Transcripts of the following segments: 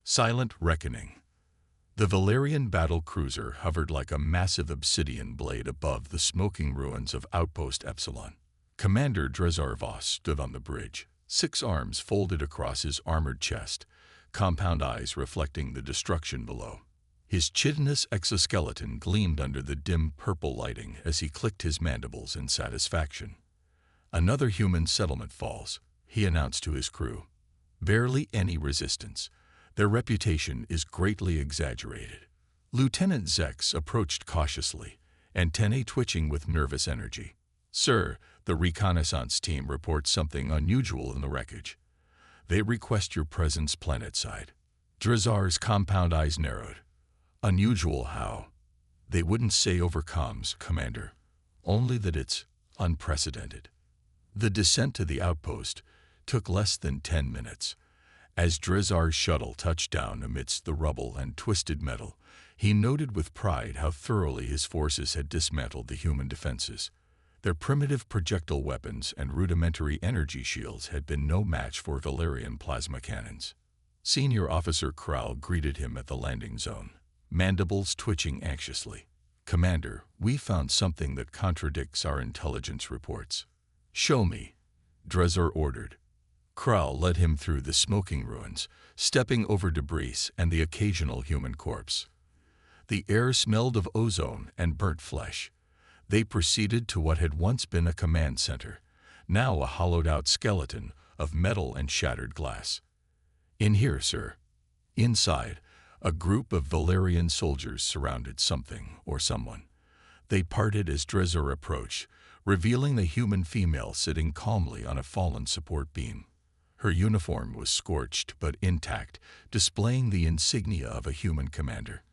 Silent Reckoning. The Valerian battle cruiser hovered like a massive obsidian blade above the smoking ruins of Outpost Epsilon. Commander Drezar Voss stood on the bridge, 6 arms folded across his armored chest, compound eyes reflecting the destruction below. His chitinous exoskeleton gleamed under the dim purple lighting as he clicked his mandibles in satisfaction. "Another human settlement falls," he announced to his crew. "Barely any resistance. Their reputation is greatly exaggerated." Lieutenant Zex approached cautiously, antennae twitching with nervous energy. "Sir, the reconnaissance team reports something unusual in the wreckage. They request your presence planetside." Drezar's compound eyes narrowed. "Unusual how?" "They wouldn't say over comms, Commander. Only that it's unprecedented." The descent to the outpost took less than 10 minutes. As Drezar's shuttle touched down amidst the rubble and twisted metal, he noted with pride how thoroughly his forces had dismantled the human defenses. Their primitive projectile weapons and rudimentary energy shields had been no match for Valerian plasma cannons. Senior Officer Krall greeted him at the landing zone, mandibles twitching anxiously. "Commander, we found something that contradicts our intelligence reports." "Show me," Drezar ordered. Krall led him through the smoking ruins, stepping over debris and the occasional human corpse. The air smelled of ozone and burnt flesh. They proceeded to what had once been a command center, now a hollowed-out skeleton of metal and shattered glass. "In here, sir." Inside, a group of Valerian soldiers surrounded something or someone. They parted as Drezar approached, revealing the human female sitting calmly on a fallen support beam. Her uniform was scorched but intact, displaying the insignia of a human commander.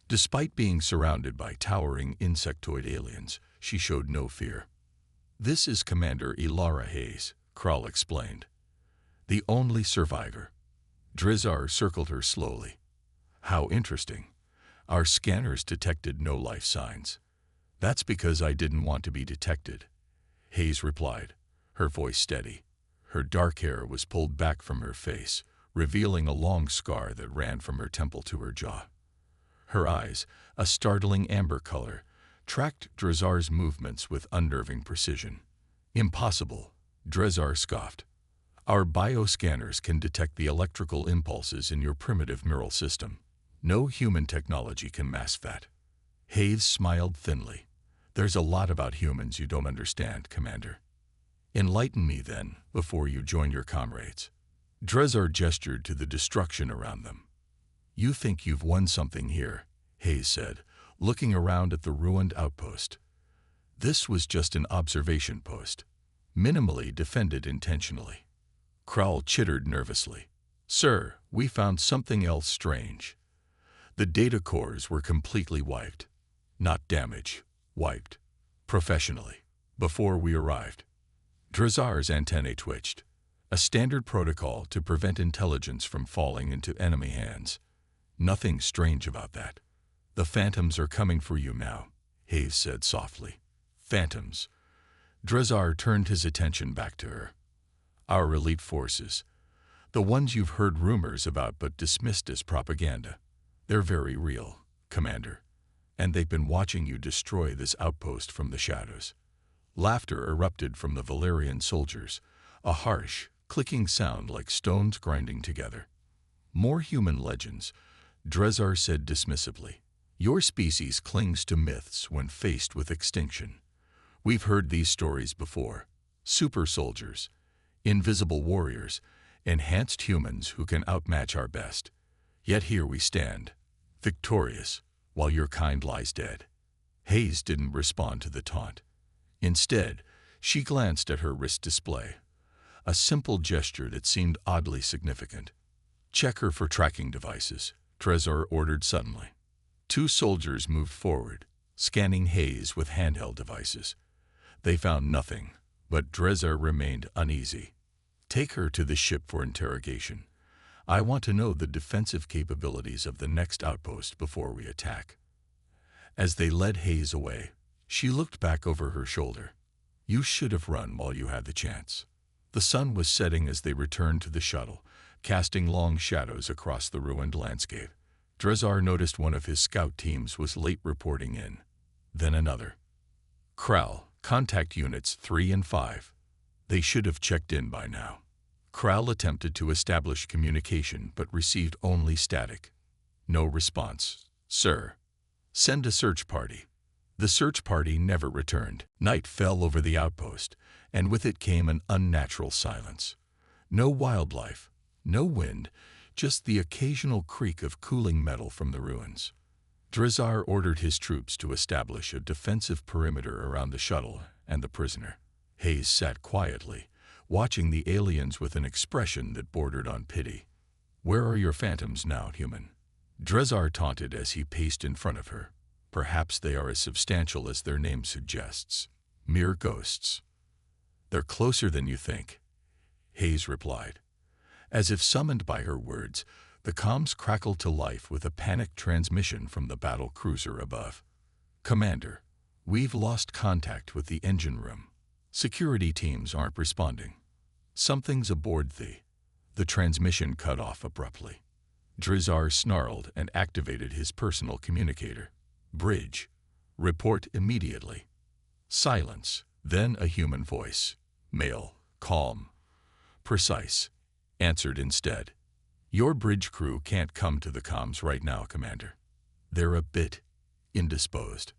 Despite being surrounded by towering insectoid aliens, she showed no fear. "This is Commander Ilara Hayes," Krall explained. "The only survivor." Drezar circled her slowly. "How interesting. Our scanners detected no life signs." "That's because I didn't want to be detected," Hayes replied, her voice steady. Her dark hair was pulled back from her face, revealing a long scar that ran from her temple to her jaw. Her eyes, a startling amber color, tracked Drezar's movements with unnerving precision. "Impossible," Drezar scoffed. "Our bioscanners can detect the electrical impulses in your primitive neural system. No human technology can mask that." Hayes smiled thinly. "There's a lot about humans you don't understand, Commander. Enlighten me, then, before you join your comrades." Drezar gestured to the destruction around them. "You think you've won something here," Hayes said, looking around at the ruined outpost. "This was just an observation post, minimally defended intentionally." Krall chittered nervously. "Sir, we found something else strange. The data cores were completely wiped. Not damaged, wiped. Professionally. Before we arrived." Drezar's antennae twitched. A standard protocol to prevent intelligence from falling into enemy hands. "Nothing strange about that." "The Phantoms are coming for you now," Hayes said softly. "Phantoms." Drezar turned his attention back to her. "Our elite forces. The ones you've heard rumors about but dismissed as propaganda. They're very real, Commander. And they've been watching you destroy this outpost from the shadows." Laughter erupted from the Valerian soldiers, a harsh, clicking sound like stones grinding together. "More human legends," Drezar said dismissively. "Your species clings to myths when faced with extinction. We've heard these stories before. Super soldiers, invisible warriors, enhanced humans who can outmatch our best. Yet here we stand, victorious, while your kind lies dead." Hayes didn't respond to the taunt. Instead, she glanced at her wrist display, a simple gesture that seemed oddly significant. "Check her for tracking devices," Drezar ordered suddenly. 2 soldiers moved forward, scanning Hayes with handheld devices. They found nothing, but Drezar remained uneasy. "Take her to the ship for interrogation. I want to know the defensive capabilities of the next outpost before we attack." As they led Hayes away, she looked back over her shoulder. "You should have run while you had the chance." The sun was setting as they returned to the shuttle, casting long shadows across the ruined landscape. Drezar noticed one of his scout teams was late reporting in. Then another. Kral, contact units 3 and 5. They should have checked in by now. Kral attempted to establish communication but received only static. No response. Sir. Send a search party. The search party never returned. Night fell over the outpost, and with it came an unnatural silence. No wildlife, no wind, just the occasional creak of cooling metal from the ruins. Drezar ordered his troops to establish a defensive perimeter around the shuttle and the prisoner. Hayes sat quietly, watching the aliens with an expression that bordered on pity. Where are your phantoms now, human? Drezar taunted as he paced in front of her. Perhaps they are as substantial as their name suggests. Mere ghosts. They're closer than you think, Hayes replied. As if summoned by her words, the comms crackled to life with a panicked transmission from the battle cruiser above. Commander, we've lost contact with the engine room. Security teams aren't responding. Something's aboard the transmission cut off abruptly. Drezar snarled and activated his personal communicator. Bridge. Report immediately. Silence. Then a human voice. Male. Calm. Precise. Answered instead. Your bridge crew can't come to the comms right now, Commander. They're a bit indisposed.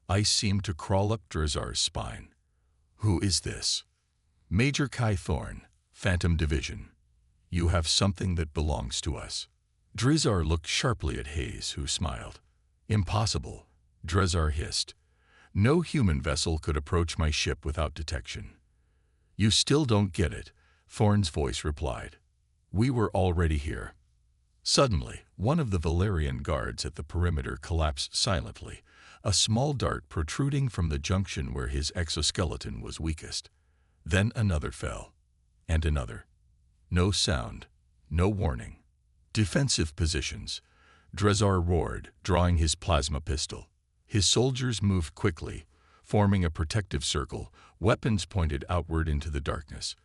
Ice seemed to crawl up Drezar's spine. Who is this? Major Kai Thorne, Phantom Division. You have something that belongs to us. Drezar looked sharply at Hayes, who smiled. Impossible, Drezar hissed. No human vessel could approach my ship without detection. You still don't get it, Thorne's voice replied. We were already here. Suddenly, one of the Valerian guards at the perimeter collapsed silently, a small dart protruding from the junction where his exoskeleton was weakest. Then another fell, and another. No sound, no warning. Defensive positions. Drezar roared, drawing his plasma pistol. His soldiers moved quickly, forming a protective circle, weapons pointed outward into the darkness.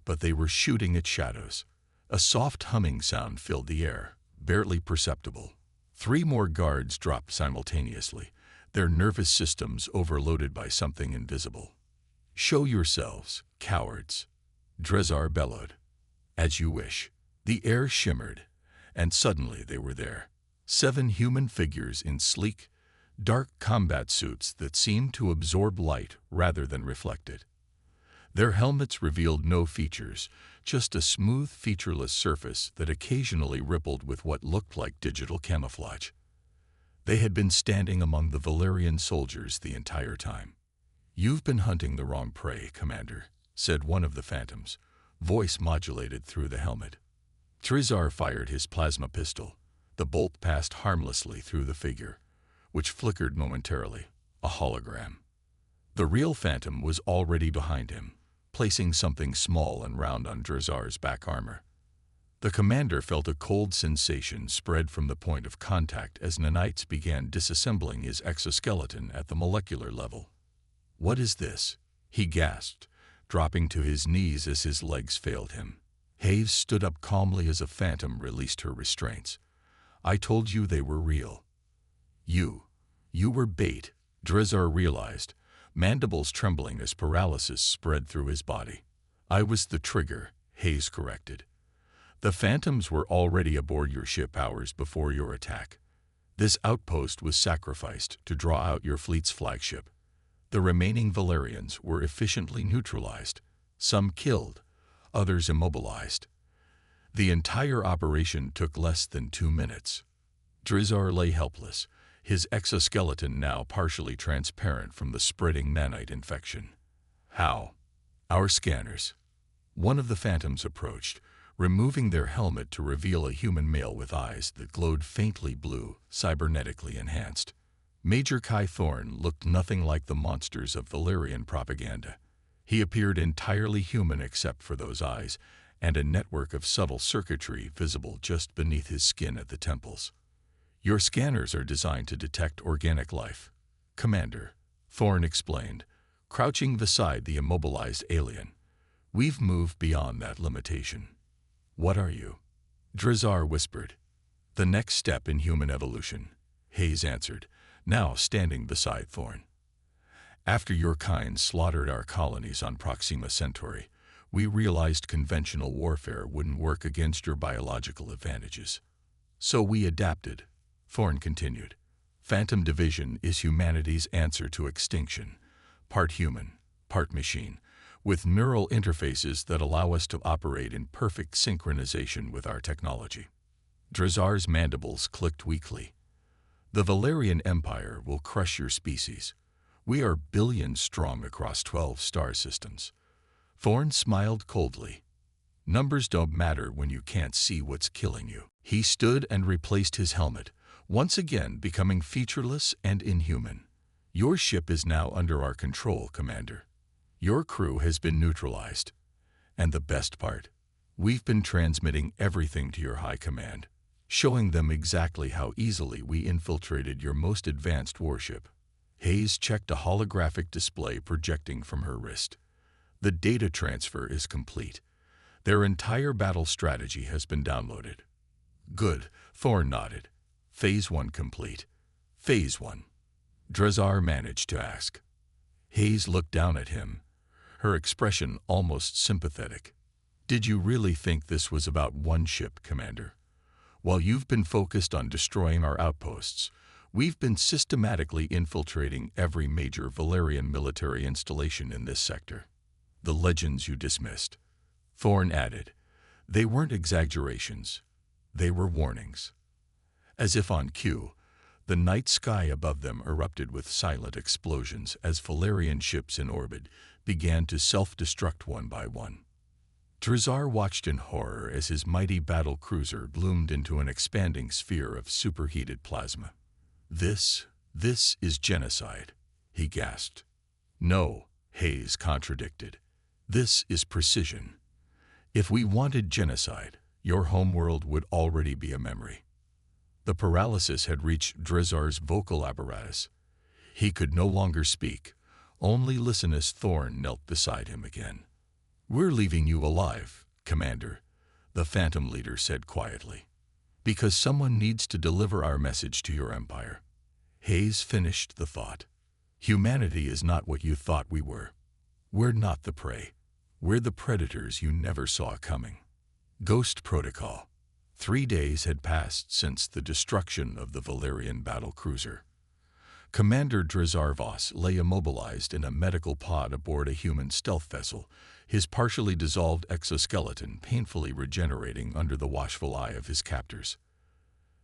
But they were shooting at shadows. A soft humming sound filled the air, barely perceptible. 3 more guards dropped simultaneously, their nervous systems overloaded by something invisible. Show yourselves, cowards, Drezar bellowed. As you wish. The air shimmered, and suddenly they were there. 7 human figures in sleek, dark combat suits that seemed to absorb light rather than reflect it. Their helmets revealed no features, just a smooth, featureless surface that occasionally rippled with what looked like digital camouflage. They had been standing among the Valerian soldiers the entire time. You've been hunting the wrong prey, Commander, said one of the phantoms, voice modulated through the helmet. Drezar fired his plasma pistol. The bolt passed harmlessly through the figure, which flickered momentarily, a hologram. The real phantom was already behind him, placing something small and round on Drezar's back armor. The commander felt a cold sensation spread from the point of contact as Nanites began disassembling his exoskeleton at the molecular level. What is this? He gasped, dropping to his knees as his legs failed him. Hayes stood up calmly as a phantom released her restraints. I told you they were real. You were bait, Drezar realized, mandibles trembling as paralysis spread through his body. I was the trigger, Hayes corrected. The phantoms were already aboard your ship hours before your attack. This outpost was sacrificed to draw out your fleet's flagship. The remaining Valerians were efficiently neutralized, some killed, others immobilized. The entire operation took less than 2 minutes. Drezar lay helpless, his exoskeleton now partially transparent from the spreading nanite infection. How? Our scanners. One of the phantoms approached, removing their helmet to reveal a human male with eyes that glowed faintly blue, cybernetically enhanced. Major Kai Thorne looked nothing like the monsters of Valerian propaganda. He appeared entirely human except for those eyes, and a network of subtle circuitry visible just beneath his skin at the temples. Your scanners are designed to detect organic life, Commander, Thorne explained, crouching beside the immobilized alien. We've moved beyond that limitation. What are you? Drazar whispered. The next step in human evolution, Hayes answered, now standing beside Thorn. After your kind slaughtered our colonies on Proxima Centauri, we realized conventional warfare wouldn't work against your biological advantages. So we adapted, Thorn continued. Phantom Division is humanity's answer to extinction, part human, part machine, with neural interfaces that allow us to operate in perfect synchronization with our technology. Drazar's mandibles clicked weakly. The Valerian Empire will crush your species. We are billions strong across 12 star systems. Thorn smiled coldly. Numbers don't matter when you can't see what's killing you. He stood and replaced his helmet, once again becoming featureless and inhuman. Your ship is now under our control, Commander. Your crew has been neutralized. And the best part, we've been transmitting everything to your high command, showing them exactly how easily we infiltrated your most advanced warship. Hayes checked a holographic display projecting from her wrist. The data transfer is complete. Their entire battle strategy has been downloaded. Good, Thorn nodded. Phase 1 complete. Phase 1. Drazar managed to ask. Hayes looked down at him, her expression almost sympathetic. Did you really think this was about one ship, Commander? While you've been focused on destroying our outposts, we've been systematically infiltrating every major Valerian military installation in this sector. The legends you dismissed, Thorn added. They weren't exaggerations. They were warnings. As if on cue, the night sky above them erupted with silent explosions as Valerian ships in orbit began to self-destruct one by one. Drazar watched in horror as his mighty battle cruiser bloomed into an expanding sphere of superheated plasma. This is genocide, he gasped. No, Hayes contradicted. This is precision. If we wanted genocide, your homeworld would already be a memory. The paralysis had reached Drazar's vocal apparatus. He could no longer speak, only listen as Thorn knelt beside him again. We're leaving you alive, Commander, the Phantom leader said quietly, because someone needs to deliver our message to your empire. Hayes finished the thought. Humanity is not what you thought we were. We're not the prey. We're the predators you never saw coming. Ghost Protocol. 3 days had passed since the destruction of the Valerian battle cruiser. Commander Drazar Voss lay immobilized in a medical pod aboard a human stealth vessel, his partially dissolved exoskeleton painfully regenerating under the watchful eye of his captors.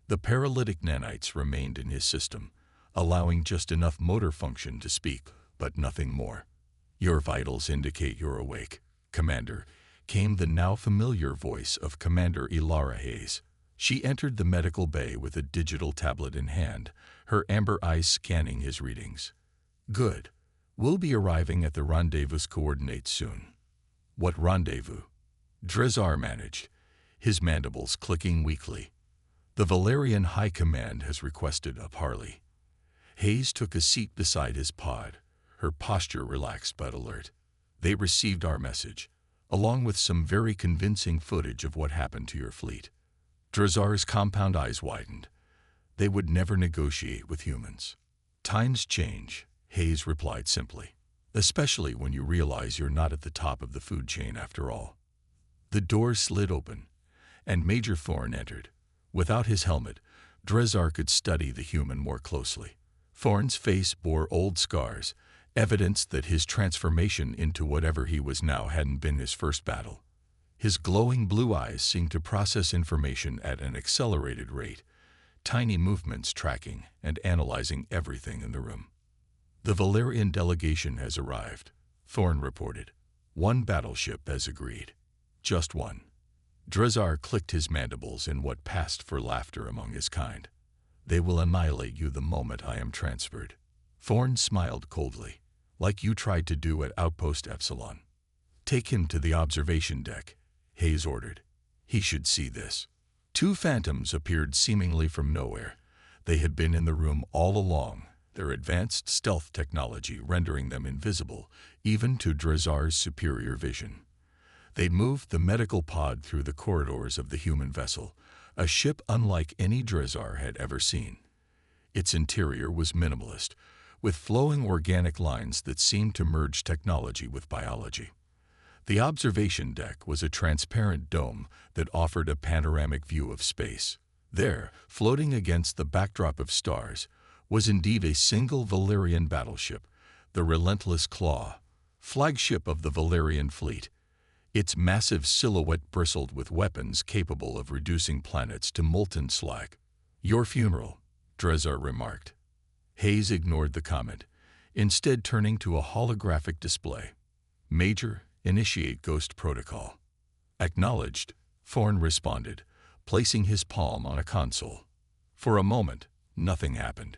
The paralytic nanites remained in his system, allowing just enough motor function to speak, but nothing more. Your vitals indicate you're awake, Commander, came the now familiar voice of Commander Ilara Hayes. She entered the medical bay with a digital tablet in hand, her amber eyes scanning his readings. Good. We'll be arriving at the rendezvous coordinates soon. What rendezvous? Drazar managed, his mandibles clicking weakly. The Valerian High Command has requested a parley. Hayes took a seat beside his pod, her posture relaxed but alert. They received our message, along with some very convincing footage of what happened to your fleet. Drazar's compound eyes widened. They would never negotiate with humans. Times change, Hayes replied simply, especially when you realize you're not at the top of the food chain after all. The door slid open, and Major Thorn entered. Without his helmet, Drazar could study the human more closely. Thorn's face bore old scars, evidence that his transformation into whatever he was now hadn't been his first battle. His glowing blue eyes seemed to process information at an accelerated rate, tiny movements tracking and analyzing everything in the room. The Valerian delegation has arrived, Thorn reported. 1 battleship as agreed. Just 1. Drazar clicked his mandibles in what passed for laughter among his kind. They will annihilate you the moment I am transferred. Thorn smiled coldly, like you tried to do at Outpost Epsilon. Take him to the observation deck, Hayes ordered. He should see this. 2 phantoms appeared seemingly from nowhere. They had been in the room all along, their advanced stealth technology rendering them invisible, even to Drazar's superior vision. They moved the medical pod through the corridors of the human vessel, a ship unlike any Dresar had ever seen. Its interior was minimalist, with flowing organic lines that seemed to merge technology with biology. The observation deck was a transparent dome that offered a panoramic view of space. There, floating against the backdrop of stars, was indeed a single Valerian battleship, the Relentless Claw, flagship of the Valerian fleet. Its massive silhouette bristled with weapons capable of reducing planets to molten slag. "Your funeral," Dresar remarked. Hayes ignored the comment, instead turning to a holographic display. "Major, initiate Ghost Protocol." "Acknowledged," Thorne responded, placing his palm on a console. For a moment, nothing happened.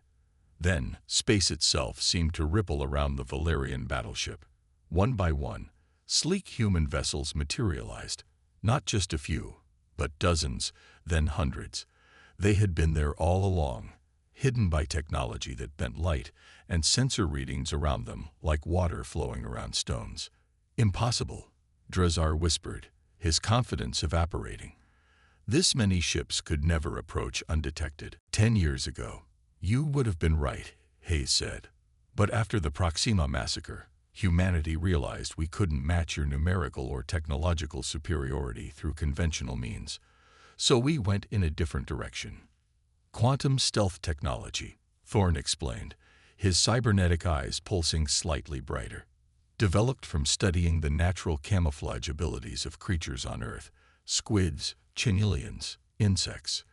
Then, space itself seemed to ripple around the Valerian battleship. One by one, sleek human vessels materialized, not just a few, but dozens, then hundreds. They had been there all along, hidden by technology that bent light and sensor readings around them like water flowing around stones. "Impossible," Dresar whispered, his confidence evaporating. "This many ships could never approach undetected. 10 years ago, you would have been right," Hayes said. "But after the Proxima massacre, humanity realized we couldn't match your numerical or technological superiority through conventional means. So we went in a different direction. Quantum stealth technology," Thorne explained, his cybernetic eyes pulsing slightly brighter. "Developed from studying the natural camouflage abilities of creatures on Earth, squids, chenillians, insects.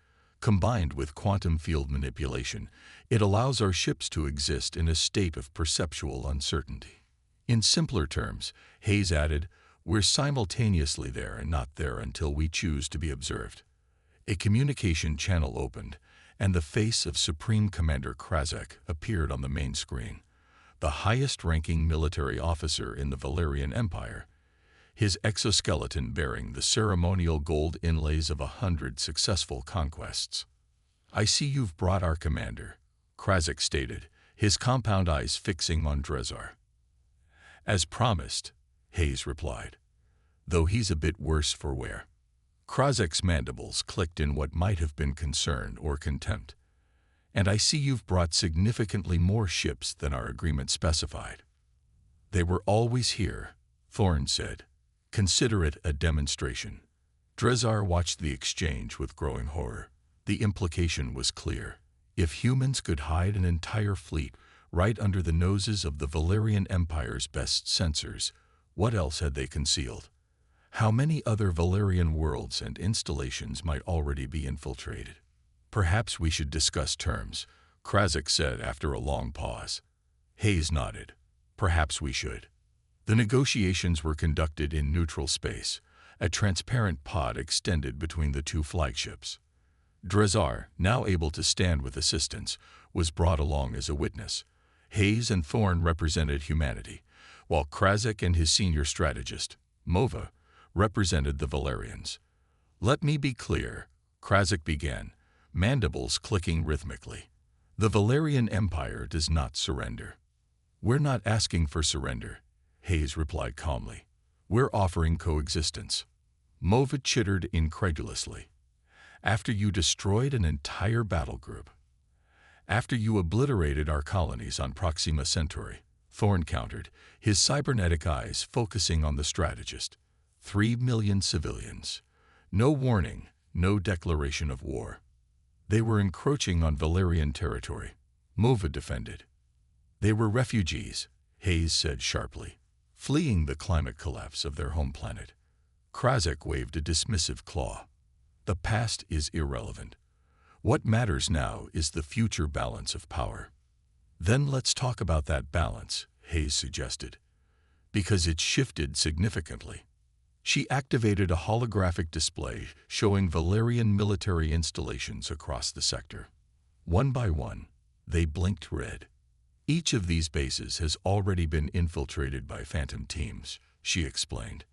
Combined with quantum field manipulation, it allows our ships to exist in a state of perceptual uncertainty. In simpler terms," Hayes added, "we're simultaneously there and not there until we choose to be observed." A communication channel opened, and the face of Supreme Commander Krazek appeared on the main screen, the highest-ranking military officer in the Valerian Empire, his exoskeleton bearing the ceremonial gold inlays of 100 successful conquests. "I see you've brought our commander," Krazek stated, his compound eyes fixing on Dresar. "As promised," Hayes replied, "though he's a bit worse for wear." Krazek's mandibles clicked in what might have been concern or contempt. "And I see you've brought significantly more ships than our agreement specified." "They were always here," Thorne said. "Consider it a demonstration." Dresar watched the exchange with growing horror. The implication was clear. If humans could hide an entire fleet right under the noses of the Valerian Empire's best sensors, what else had they concealed? How many other Valerian worlds and installations might already be infiltrated? "Perhaps we should discuss terms," Krazek said after a long pause. Hayes nodded. "Perhaps we should." The negotiations were conducted in neutral space, a transparent pod extended between the two flagships. Dresar, now able to stand with assistance, was brought along as a witness. Hayes and Thorne represented humanity, while Krazek and his senior strategist, Mova, represented the Valerians. "Let me be clear," Krazek began, mandibles clicking rhythmically. "The Valerian Empire does not surrender." "We're not asking for surrender," Hayes replied calmly. "We're offering coexistence." Mova chittered incredulously. "After you destroyed an entire battle group. After you obliterated our colonies on Proxima Centauri," Thorne countered, his cybernetic eyes focusing on the strategist. 3 million civilians. No warning, no declaration of war. "They were encroaching on Valerian territory," Mova defended. "They were refugees," Hayes said sharply, "fleeing the climate collapse of their home planet." Krazek waved a dismissive claw. "The past is irrelevant. What matters now is the future balance of power." "Then let's talk about that balance," Hayes suggested, "because it's shifted significantly." She activated a holographic display showing Valerian military installations across the sector. One by one, they blinked red. "Each of these bases has already been infiltrated by Phantom teams," she explained.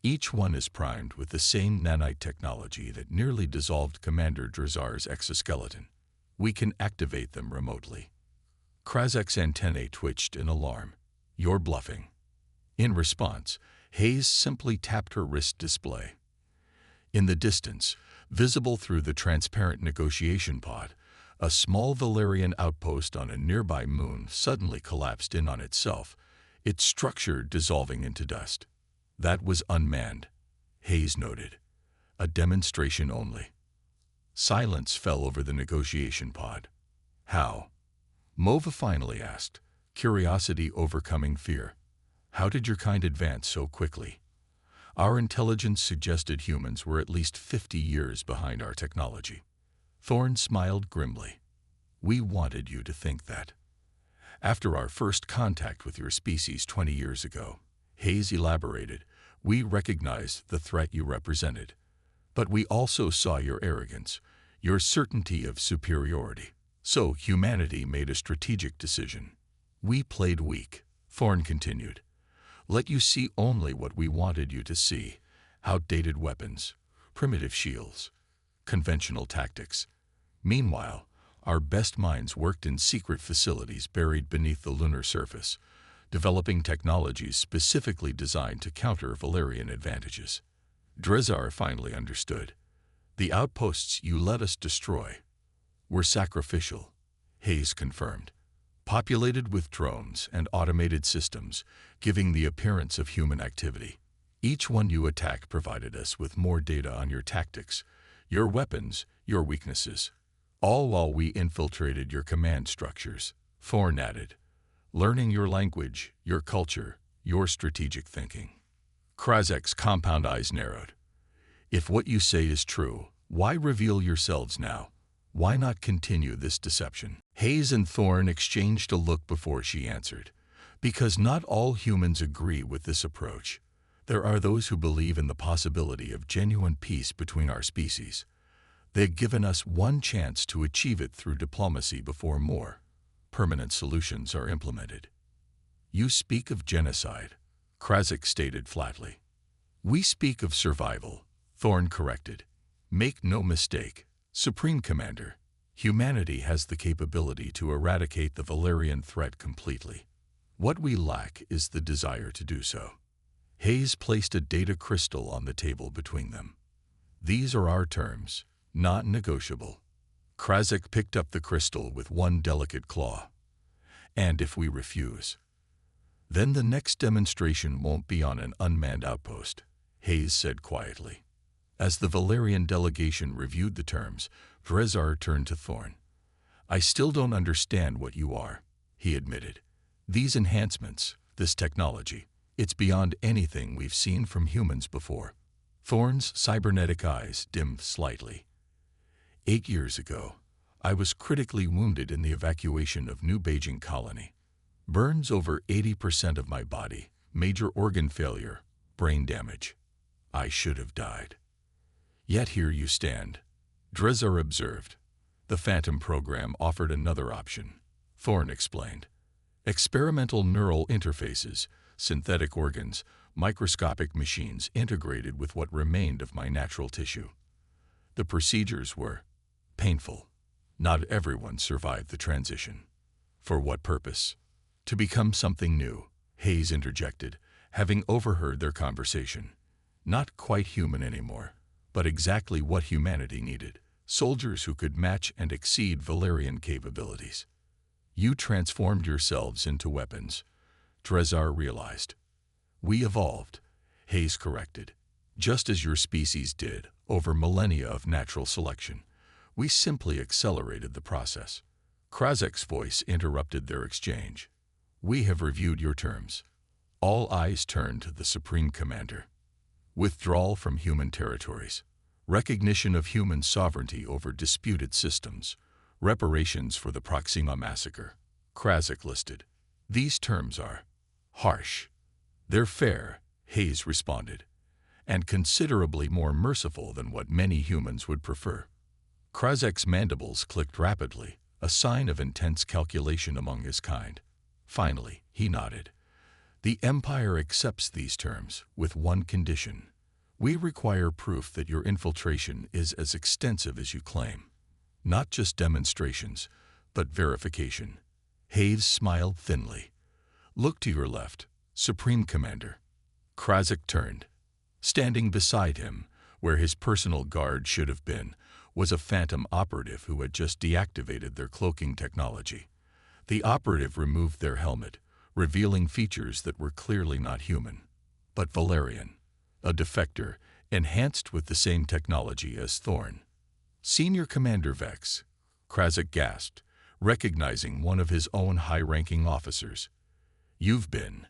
"Each one is primed with the same nanite technology that nearly dissolved Commander Dresar's exoskeleton. We can activate them remotely." Krazek's antennae twitched in alarm. "You're bluffing." In response, Hayes simply tapped her wrist display. In the distance, visible through the transparent negotiation pod, a small Valerian outpost on a nearby moon suddenly collapsed in on itself, its structure dissolving into dust. That was unmanned, Hayes noted. A demonstration only. Silence fell over the negotiation pod. How? Mova finally asked, curiosity overcoming fear. How did your kind advance so quickly? Our intelligence suggested humans were at least 50 years behind our technology. Thorne smiled grimly. We wanted you to think that. After our first contact with your species 20 years ago, Hayes elaborated, we recognized the threat you represented. But we also saw your arrogance, your certainty of superiority. So humanity made a strategic decision. We played weak, Thorne continued. Let you see only what we wanted you to see. Outdated weapons, primitive shields, conventional tactics. Meanwhile, our best minds worked in secret facilities buried beneath the lunar surface, developing technologies specifically designed to counter Valerian advantages. Drezar finally understood. The outposts you let us destroy were sacrificial, Hayes confirmed. Populated with drones and automated systems, giving the appearance of human activity. Each one you attacked provided us with more data on your tactics, your weapons, your weaknesses. All while we infiltrated your command structures, Thorne added, learning your language, your culture, your strategic thinking. Krazek's compound eyes narrowed. If what you say is true, why reveal yourselves now? Why not continue this deception? Hayes and Thorne exchanged a look before she answered. Because not all humans agree with this approach. There are those who believe in the possibility of genuine peace between our species. They've given us one chance to achieve it through diplomacy before more permanent solutions are implemented. You speak of genocide, Krazek stated flatly. We speak of survival, Thorne corrected. Make no mistake, Supreme Commander, humanity has the capability to eradicate the Valerian threat completely. What we lack is the desire to do so. Hayes placed a data crystal on the table between them. These are our terms, not negotiable. Krazek picked up the crystal with one delicate claw. And if we refuse, then the next demonstration won't be on an unmanned outpost, Hayes said quietly. As the Valerian delegation reviewed the terms, Drezar turned to Thorne. I still don't understand what you are, he admitted. These enhancements, this technology, it's beyond anything we've seen from humans before. Thorne's cybernetic eyes dimmed slightly. 8 years ago, I was critically wounded in the evacuation of New Beijing Colony. Burns over 80% of my body, major organ failure, brain damage. I should have died. Yet here you stand, Drezar observed. The Phantom program offered another option, Thorne explained. Experimental neural interfaces, synthetic organs, microscopic machines integrated with what remained of my natural tissue. The procedures were painful. Not everyone survived the transition. For what purpose? To become something new, Hayes interjected, having overheard their conversation. Not quite human anymore, but exactly what humanity needed. Soldiers who could match and exceed Valerian capabilities. You transformed yourselves into weapons, Drezar realized. We evolved, Hayes corrected, just as your species did over millennia of natural selection. We simply accelerated the process. Krazek's voice interrupted their exchange. We have reviewed your terms. All eyes turned to the Supreme Commander. Withdrawal from human territories. Recognition of human sovereignty over disputed systems. Reparations for the Proxima massacre. Krazek listed. These terms are harsh. They're fair, Hayes responded, and considerably more merciful than what many humans would prefer. Krazek's mandibles clicked rapidly, a sign of intense calculation among his kind. Finally, he nodded. The Empire accepts these terms with one condition. We require proof that your infiltration is as extensive as you claim. Not just demonstrations, but verification. Hayes smiled thinly. Look to your left, Supreme Commander. Krasik turned. Standing beside him, where his personal guard should have been, was a phantom operative who had just deactivated their cloaking technology. The operative removed their helmet, revealing features that were clearly not human, but Valerian, a defector, enhanced with the same technology as Thorn. Senior Commander Vex, Krasik gasped, recognizing one of his own high-ranking officers. "You've been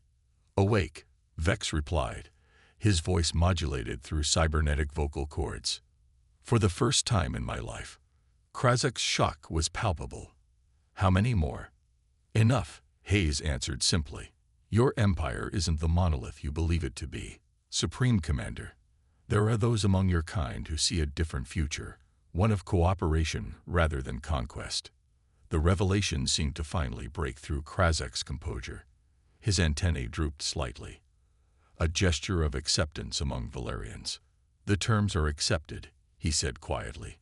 awake," Vex replied, his voice modulated through cybernetic vocal cords. "For the first time in my life." Krasik's shock was palpable. "How many more?" "Enough," Hayes answered simply. "Your empire isn't the monolith you believe it to be, Supreme Commander. There are those among your kind who see a different future, one of cooperation rather than conquest." The revelation seemed to finally break through Krasik's composure. His antennae drooped slightly. A gesture of acceptance among Valerians. "The terms are accepted," he said quietly.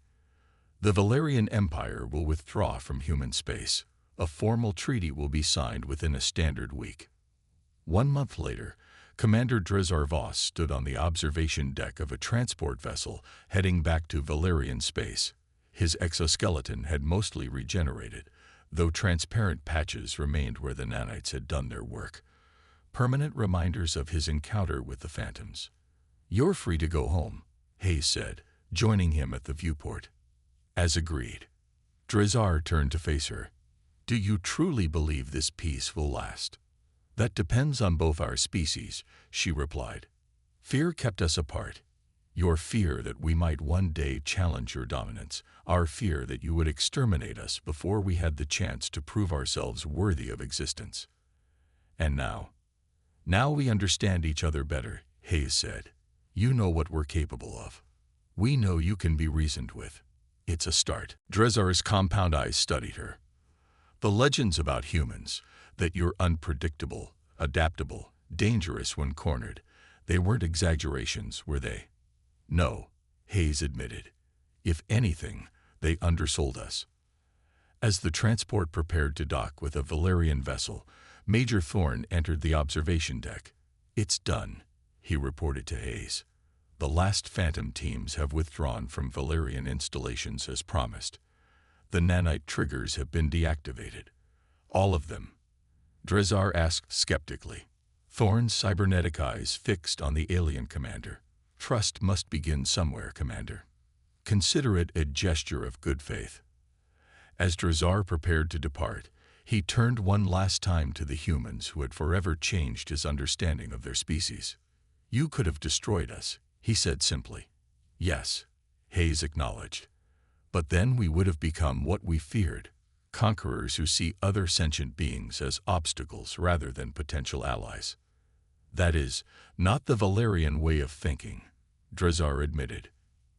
"The Valerian Empire will withdraw from human space. A formal treaty will be signed within a standard week." 1 month later, Commander Drezar Voss stood on the observation deck of a transport vessel heading back to Valerian space. His exoskeleton had mostly regenerated, though transparent patches remained where the nanites had done their work, permanent reminders of his encounter with the phantoms. "You're free to go home," Hayes said, joining him at the viewport. As agreed. Drezar turned to face her. "Do you truly believe this peace will last?" "That depends on both our species," she replied. "Fear kept us apart. Your fear that we might one day challenge your dominance, our fear that you would exterminate us before we had the chance to prove ourselves worthy of existence. And now we understand each other better," Hayes said. "You know what we're capable of. We know you can be reasoned with. It's a start." Drezar's compound eyes studied her. "The legends about humans, that you're unpredictable, adaptable, dangerous when cornered, they weren't exaggerations, were they?" "No," Hayes admitted. "If anything, they undersold us." As the transport prepared to dock with a Valerian vessel, Major Thorn entered the observation deck. "It's done," he reported to Hayes. "The last Phantom teams have withdrawn from Valerian installations as promised. The nanite triggers have been deactivated." "All of them?" Drezar asked skeptically. Thorn's cybernetic eyes fixed on the alien commander. "Trust must begin somewhere, Commander. Consider it a gesture of good faith." As Drezar prepared to depart, he turned one last time to the humans who had forever changed his understanding of their species. "You could have destroyed us," he said simply. "Yes," Hayes acknowledged. "But then we would have become what we feared, conquerors who see other sentient beings as obstacles rather than potential allies." "That is, not the Valerian way of thinking," Drezar admitted.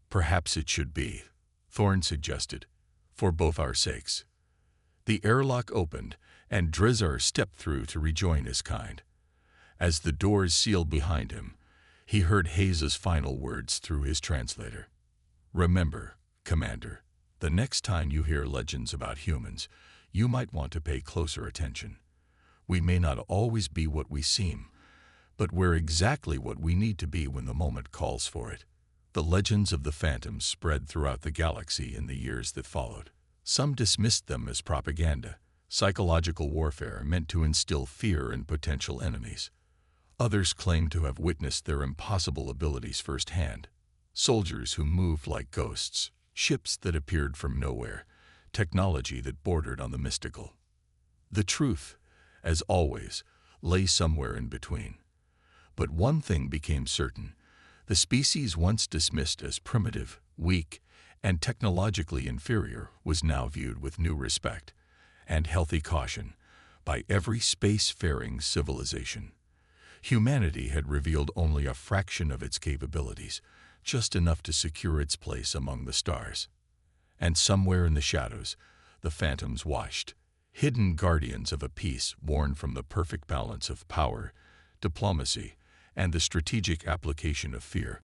"Perhaps it should be," Thorn suggested, "for both our sakes." The airlock opened, and Drezar stepped through to rejoin his kind. As the doors sealed behind him, he heard Hayes's final words through his translator. "Remember, Commander, the next time you hear legends about humans, you might want to pay closer attention. We may not always be what we seem, but we're exactly what we need to be when the moment calls for it." The legends of the Phantoms spread throughout the galaxy in the years that followed. Some dismissed them as propaganda, psychological warfare meant to instill fear in potential enemies. Others claimed to have witnessed their impossible abilities firsthand. Soldiers who moved like ghosts, ships that appeared from nowhere, technology that bordered on the mystical. The truth, as always, lay somewhere in between. But one thing became certain: the species once dismissed as primitive, weak, and technologically inferior was now viewed with new respect and healthy caution by every space-faring civilization. Humanity had revealed only a fraction of its capabilities, just enough to secure its place among the stars. And somewhere in the shadows, the Phantoms watched, hidden guardians of a peace born from the perfect balance of power, diplomacy, and the strategic application of fear.